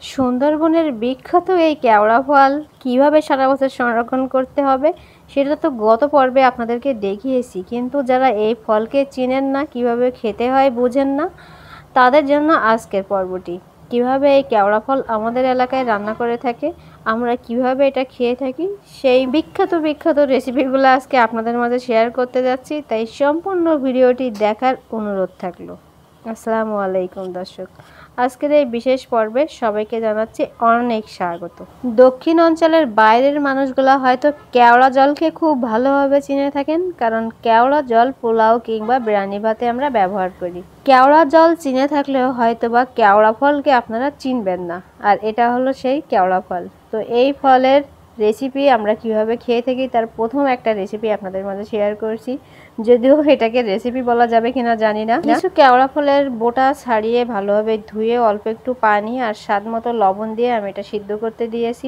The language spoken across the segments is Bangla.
সুন্দরবনের বিখ্যাত এই কেওড়া ফল কিভাবে সারা বছর সংরক্ষণ করতে হবে সেটা তো গত পর্বে আপনাদেরকে দেখিয়েছি, কিন্তু যারা এই ফলকে চেনেন না, কিভাবে খেতে হয় বোঝেন না, তাদের জন্য আজকের পর্বটি। কিভাবে এই কেওড়া ফল আমাদের এলাকায় রান্না করে থাকে, আমরা কিভাবে এটা খেয়ে থাকি, সেই বিখ্যাত বিখ্যাত রেসিপিগুলো আজকে আপনাদের মাঝে শেয়ার করতে যাচ্ছি। তাই সম্পূর্ণ ভিডিওটি দেখার অনুরোধ থাকলো। আসসালামু আলাইকুম দর্শক, আজকের এই বিশেষ পর্বে সবাইকে জানাচ্ছি অনেক স্বাগত। দক্ষিণ অঞ্চলের বাইরের মানুষগুলা হয়তো কেওড়া জলকে খুব ভালোভাবে চিনে থাকেন, কারণ কেওড়া জল পোলাও কিংবা বিরিয়ানি ভাতে আমরা ব্যবহার করি। কেওড়া জল চিনে থাকলেও হয়তোবা কেওড়া ফলকে আপনারা চিনবেন না, আর এটা হলো সেই কেওড়া ফল। তো এই ফলের রেসিপি আমরা কিভাবে খেয়ে থাকি তার প্রথম একটা রেসিপি আপনাদের মাঝে শেয়ার করছি, যদিও এটাকে রেসিপি বলা যাবে কিনা জানি না। কিছু কেওড়া ফলের বোটা ছাড়িয়ে ভালোভাবে ধুয়ে অল্প একটু পানি আর স্বাদ মতো লবণ দিয়ে আমি এটা সিদ্ধ করতে দিয়েছি।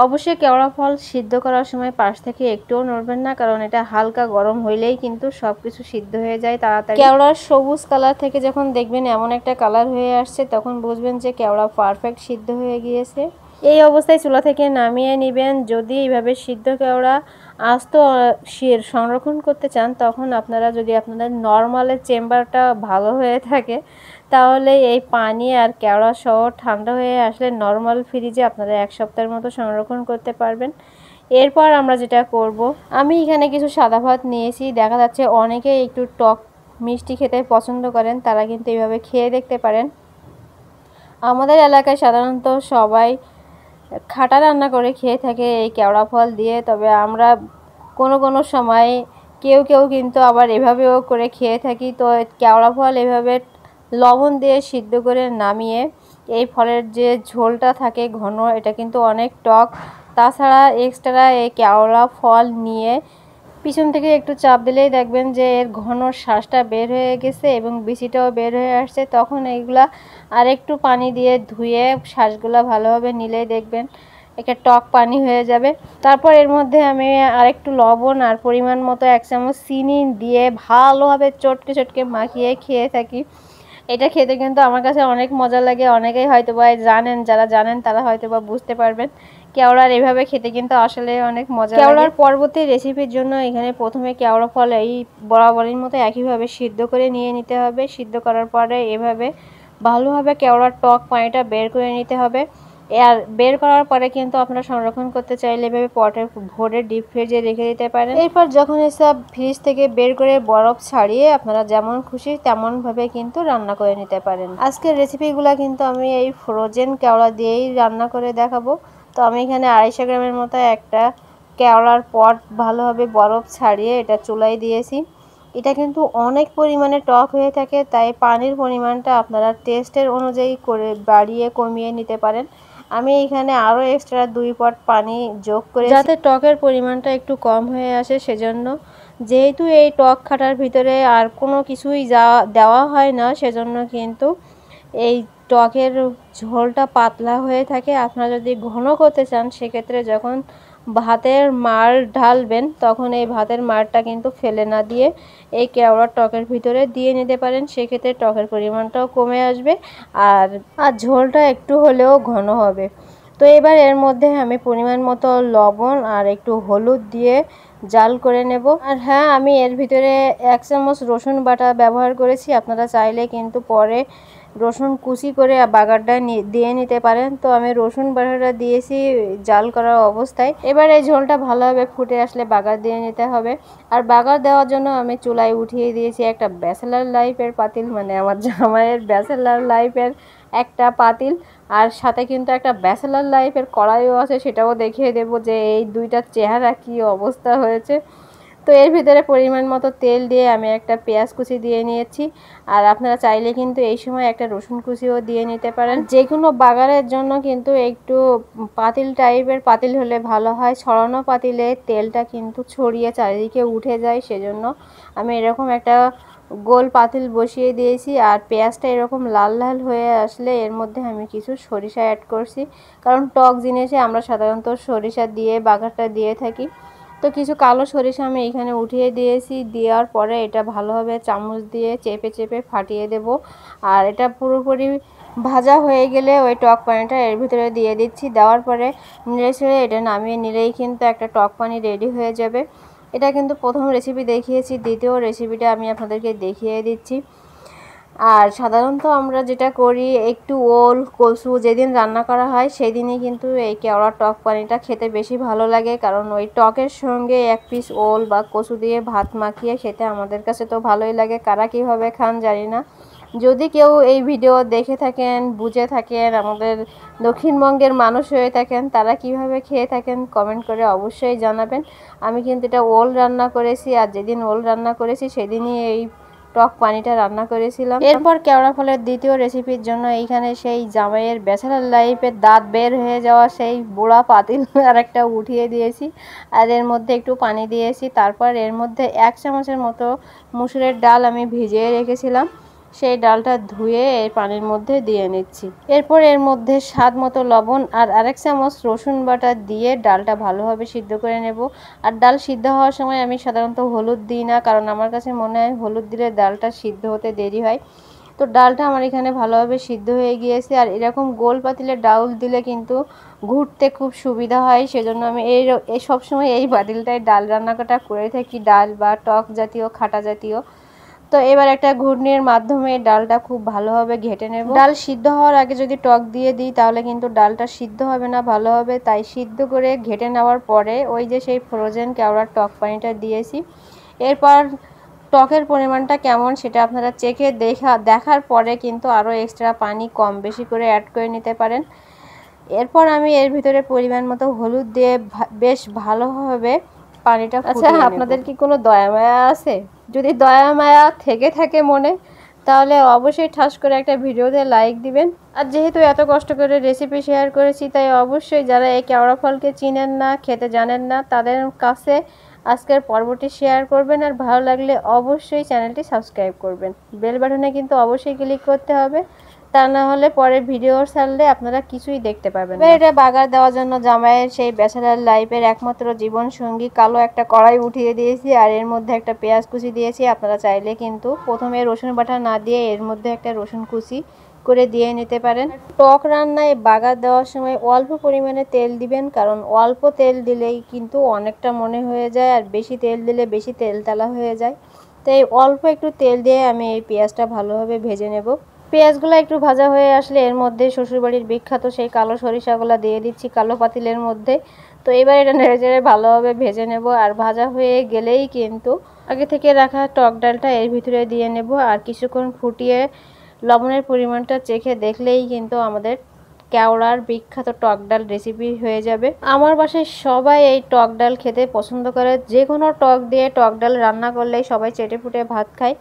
অবশ্যই কেওড়া ফল সিদ্ধ করার সময় পাশ থেকে একটুও নড়বেন না, কারণ এটা হালকা গরম হইলেই কিন্তু সবকিছু সিদ্ধ হয়ে যায় তাড়াতাড়ি। কেওড়ার সবুজ কালার থেকে যখন দেখবেন এমন একটা কালার হয়ে আসছে, তখন বুঝবেন যে কেওড়া পারফেক্ট সিদ্ধ হয়ে গিয়েছে। এই অবস্থায় চুলা থেকে নামিয়ে নেবেন। যদি এইভাবে সিদ্ধ কেওড়া আস্ত সংরক্ষণ করতে চান, তখন আপনারা যদি আপনাদের নর্মালের চেম্বারটা ভালো হয়ে থাকে, তাহলে এই পানি আর কেওড়া সহ ঠান্ডা হয়ে আসলে নর্মাল ফ্রিজে আপনারা 1 সপ্তাহের মতো সংরক্ষণ করতে পারবেন। এরপর আমরা যেটা করব, আমি এখানে কিছু সাদা ভাত নিয়েছি। দেখা যাচ্ছে অনেকেই একটু টক মিষ্টি খেতে পছন্দ করেন, তারা কিন্তু এইভাবে খেয়ে দেখতে পারেন। আমাদের এলাকায় সাধারণত সবাই খাটা রান্না করে খেয়ে থাকে এই কেওড়া ফল দিয়ে, তবে আমরা কোনো সময় কেউ কিন্তু আবার এভাবেও করে খেয়ে থাকি। তো কেওড়া ফল এভাবে লবণ দিয়ে সিদ্ধ করে নামিয়ে এই ফলের যে ঝোলটা থাকে ঘন, এটা কিন্তু অনেক টক। তাছাড়া এক্সট্রা এই কেওড়া ফল নিয়ে পিছন থেকে একটু চাপ দিলেই দেখবেন যে এর ঘন শ্বাসটা বের হয়ে গেছে এবং বিচিটাও বের হয়ে আসছে। তখন এইগুলা আরেকটু পানি দিয়ে ধুয়ে শ্বাসগুলা ভালোভাবে নিলেই দেখবেন একটা টক পানি হয়ে যাবে। তারপর এর মধ্যে আমি আরেকটু লবণ আর পরিমাণ মতো 1 চামচ চিনি দিয়ে ভালোভাবে চটকে মাখিয়ে খেয়ে থাকি। এটা খেতে কিন্তু আমার কাছে অনেক মজা লাগে। অনেকেই হয়তোবা জানেন, যারা জানেন তারা হয়তোবা বুঝতে পারবেন কেওড়ার এভাবে খেতে কিন্তু আসলে অনেক মজা লাগে। কেওড়ার পরবর্তী রেসিপির জন্য এখানে প্রথমে কেওড়া ফল এই বরাবরের মতো একইভাবে সিদ্ধ করে নিয়ে নিতে হবে। সিদ্ধ করার পরে এভাবে ভালোভাবে কেওড়ার টক পানিটা বের করে নিতে হবে। আর বের করার পরে কিন্তু আপনারা সংরক্ষণ করতে চাইলে এভাবে পটে ভরে ডিপ ফ্রিজে রেখে দিতে পারেন। এরপর যখন এসব ফ্রিজ থেকে বের করে বরফ ছাড়িয়ে আপনারা যেমন খুশি তেমনভাবে কিন্তু রান্না করে নিতে পারেন। আজকের রেসিপিগুলো কিন্তু আমি এই ফ্রোজেন কেওড়া দিয়েই রান্না করে দেখাবো। তো আমি এখানে 250 গ্রামের মতো একটা কেওড়ার পট ভালোভাবে বরফ ছাড়িয়ে এটা চুলায় দিয়েছি। এটা কিন্তু অনেক পরিমাণে টক হয়ে থাকে, তাই পানির পরিমাণটা আপনারা টেস্টের অনুযায়ী করে বাড়িয়ে কমিয়ে নিতে পারেন। আমি এখানে আরও এক্সট্রা 2 পট পানি যোগ করে, যাতে টকের পরিমাণটা একটু কম হয়ে আসে সেজন্য। যেহেতু এই টক খাটার ভিতরে আর কোনো কিছুই দেওয়া হয় না, সেজন্য কিন্তু এই টকের ঝোলটা পাতলা হয়ে থাকে। আপনারা যদি ঘন করতে চান, সেক্ষেত্রে যখন ভাতের মাড় ঢালবেন তখন এই ভাতের মাড়টা কিন্তু ফেলে না দিয়ে এই কেওড়ার টকের ভিতরে দিয়ে নিতে পারেন। সেক্ষেত্রে টকের পরিমাণটাও কমে আসবে আর ঝোলটা একটু হলেও ঘন হবে। তো এবার এর মধ্যে আমি পরিমাণ মতো লবণ আর একটু হলুদ দিয়ে জাল করে নেব। আর হ্যাঁ, আমি এর ভিতরে 1 চামচ রসুন বাটা ব্যবহার করেছি। আপনারা চাইলে কিন্তু পরে রসুন কুচি করে বাগারটা দিয়ে নিতে পারেন। তো আমি রসুন বাটাটা দিয়েছি জাল করা অবস্থায়। এবার এই ঝোলটা ভালোভাবে ফুটে আসলে বাগার দিয়ে নিতে হবে। আর বাগার দেওয়ার জন্য আমি চুলায় উঠিয়ে দিয়েছি একটা ব্যাচেলার লাইফের পাতিল, মানে আমার জামাইয়ের ব্যাচেলার লাইফের একটা পাতিল। আর সাথে কিন্তু একটা ব্যাচেলার লাইফের কড়াইও আছে, সেটাও দেখিয়ে দেব যে এই দুইটার চেহারা কি অবস্থা হয়েছে। তো এর ভিতরে পরিমাণ মতো তেল দিয়ে আমি একটা পেঁয়াজ কুচি দিয়ে নিয়েছি। আর আপনারা চাইলে কিন্তু এই সময় একটা রসুন কুচিও দিয়ে নিতে পারেন। যে কোনো বাগারের জন্য কিন্তু একটু পাতিল টাইপের পাতিল হলে ভালো হয়। ছড়ানো পাতিলে তেলটা কিন্তু ছড়িয়ে চারিদিকে উঠে যায়, সেজন্য আমি এরকম একটা গোল পাতিল বসিয়ে দিয়েছি। আর পেঁয়াজটা এরকম লাল লাল হয়ে আসলে এর মধ্যে আমি কিছু সরিষা অ্যাড করছি, কারণ টক জিনিসে আমরা সাধারণত সরিষা দিয়ে বাগারটা দিয়ে থাকি। তো কিছু কালো সরিষা আমি এখানে উঠিয়ে দিয়েছি। দেওয়ার পরে এটা ভালোভাবে চামচ দিয়ে চেপে ফাটিয়ে দেব। আর এটা পুরোপুরি ভাজা হয়ে গেলে ওই টক পানিটা এর ভিতরে দিয়ে দিচ্ছি। দেওয়ার পরে নেড়ে ছেড়ে এটা নামিয়ে নিলেই কিন্তু একটা টক পানি রেডি হয়ে যাবে। এটা কিন্তু প্রথম রেসিপি দেখিয়েছি, দ্বিতীয় রেসিপিটা আমি আপনাদেরকে দেখিয়ে দিচ্ছি। আর সাধারণত আমরা যেটা করি, একটু ওল কচু যেদিন রান্না করা হয় সেই দিনই কিন্তু এই কেওড়া টক পানিটা খেতে বেশি ভালো লাগে, কারণ ওই টকের সঙ্গে এক পিস ওল বা কচু দিয়ে ভাত মাখিয়ে খেতে আমাদের কাছে তো ভালোই লাগে। কারা কীভাবে খান জানি না। যদি কেউ এই ভিডিও দেখে থাকেন, বুঝে থাকেন, আমাদের দক্ষিণবঙ্গের মানুষ হয়ে থাকেন, তারা কিভাবে খেয়ে থাকেন কমেন্ট করে অবশ্যই জানাবেন। আমি কিন্তু এটা ওল রান্না করেছি, আর যেদিন ওল রান্না করেছি সেদিনই এই টক পানিটা রান্না করেছিলাম। এরপর কেওড়া ফলের দ্বিতীয় রেসিপির জন্য এইখানে সেই জামাইয়ের ব্যাচেলার লাইফের দাঁত বের হয়ে যাওয়া সেই বুড়া পাতিল আর একটা উঠিয়ে দিয়েছি, আর এর মধ্যে একটু পানি দিয়েছি। তারপর এর মধ্যে 1 চামচের মতো মুসুরের ডাল আমি ভিজিয়ে রেখেছিলাম, সেই ডালটা ধুয়ে এই পানির মধ্যে দিয়ে নিচ্ছি। এরপর এর মধ্যে স্বাদ মতো লবণ আর 1 চামচ রসুন বাটা দিয়ে ডালটা ভালোভাবে সিদ্ধ করে নেব। আর ডাল সিদ্ধ হওয়ার সময় আমি সাধারণত হলুদ দিই না, কারণ আমার কাছে মনে হয় হলুদ দিলে ডালটা সিদ্ধ হতে দেরি হয়। তো ডালটা আমার এখানে ভালোভাবে সিদ্ধ হয়ে গিয়েছে। আর এরকম গোল পাতিলে ডাউল দিলে কিন্তু ঘুরতে খুব সুবিধা হয়, সেজন্য আমি এই সবসময় এই পাতিলটায় ডাল রান্নাটা করে থাকি, ডাল বা টক জাতীয় খাটা জাতীয়। তো এবার একটা ঘূর্ণির মাধ্যমে ডালটা খুব ভালোভাবে ঘেটে নেব। ডাল সিদ্ধ হওয়ার আগে যদি টক দিয়ে দিই তাহলে কিন্তু ডালটা সিদ্ধ হবে না ভালোভাবে, তাই সিদ্ধ করে ঘেটে নেওয়ার পরে ওই যে সেই ফ্রোজেন কেওড়ার টক পানিটা দিয়েছি। এরপর টকের পরিমাণটা কেমন সেটা আপনারা চেখে দেখার পরে কিন্তু আরও এক্সট্রা পানি কম বেশি করে অ্যাড করে নিতে পারেন। এরপর আমি এর ভিতরে পরিমাণ মতো হলুদ দিয়ে বেশ ভালোভাবে পানিটা ফুটিয়ে নেব। আপনাদের কি কোনো দয়া মায়া আছে? যদি দয়া মায়া থেকে থাকে মনে, তাহলে অবশ্যই ঠাস করে একটা ভিডিওতে লাইক দিবেন। আর যেহেতু এত কষ্ট করে রেসিপি শেয়ার করেছি, তাই অবশ্যই যারা এই কেওড়া ফলকে চিনেন না, খেতে জানেন না, তাদের কাছে আজকের পর্বটি শেয়ার করবেন। আর ভালো লাগলে অবশ্যই চ্যানেলটি সাবস্ক্রাইব করবেন। বেল বাটনে কিন্তু অবশ্যই ক্লিক করতে হবে, তা না হলে পরে ভিডিও ছাড়লে আপনারা কিছুই দেখতে পাবেন না। এটা বাগার দেওয়ার জন্য জামাইয়ের সেই ব্যাচেলার লাইফের একমাত্র জীবন সঙ্গী কালো একটা কড়াই উঠিয়ে দিয়েছি, আর এর মধ্যে একটা পেঁয়াজ কুচি দিয়েছি। আপনারা চাইলে কিন্তু প্রথমে রসুন বাটা না দিয়ে এর মধ্যে একটা রসুন কুচি করে দিয়ে নিতে পারেন। টক রান্নায় বাগার দেওয়ার সময় অল্প পরিমাণে তেল দিবেন, কারণ অল্প তেল দিলেই কিন্তু অনেকটা মনে হয়ে যায়, আর বেশি তেল দিলে বেশি তেলতালা হয়ে যায়। তাই অল্প একটু তেল দিয়ে আমি এই পেঁয়াজটা ভালোভাবে ভেজে নেব। পেঁয়াজগুলো একটু ভাজা হয়ে আসলে এর মধ্যে শ্বশুরবাড়ির বিখ্যাত সেই কালো সরিষাগুলো দিয়ে দিচ্ছি কালো পাতিলের মধ্যে। তো এবার এটা নেড়েচেড়ে ভালোভাবে ভেজে নেব। আর ভাজা হয়ে গেলেই কিন্তু আগে থেকে রাখা টক ডালটা এর ভিতরে দিয়ে নেব, আর কিছুক্ষণ ফুটিয়ে লবণের পরিমাণটা চেখে দেখলেই কিন্তু আমাদের কেওড়ার বিখ্যাত টক ডাল রেসিপি হয়ে যাবে। আমার বাসায় সবাই এই টক ডাল খেতে পছন্দ করে, যে কোনো টক দিয়ে টক ডাল রান্না করলেই সবাই চেটেপুটে ভাত খায়।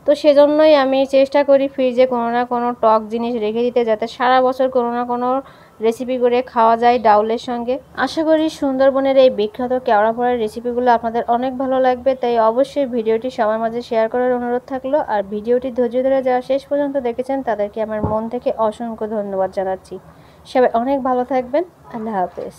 তো সেজন্যই আমি চেষ্টা করি ফ্রিজে কোনো না কোনো টক জিনিস রেখে দিতে, যাতে সারা বছর কোনো না কোনো রেসিপি করে খাওয়া যায় ডাউলের সঙ্গে। আশা করি সুন্দরবনের এই বিখ্যাত কেওড়া ফলের রেসিপিগুলো আপনাদের অনেক ভালো লাগবে, তাই অবশ্যই ভিডিওটি সবার মাঝে শেয়ার করার অনুরোধ থাকলো। আর ভিডিওটি ধৈর্য ধরে যারা শেষ পর্যন্ত দেখেছেন তাদেরকে আমার মন থেকে অসংখ্য ধন্যবাদ জানাচ্ছি। সবাই অনেক ভালো থাকবেন। আল্লাহ হাফেজ।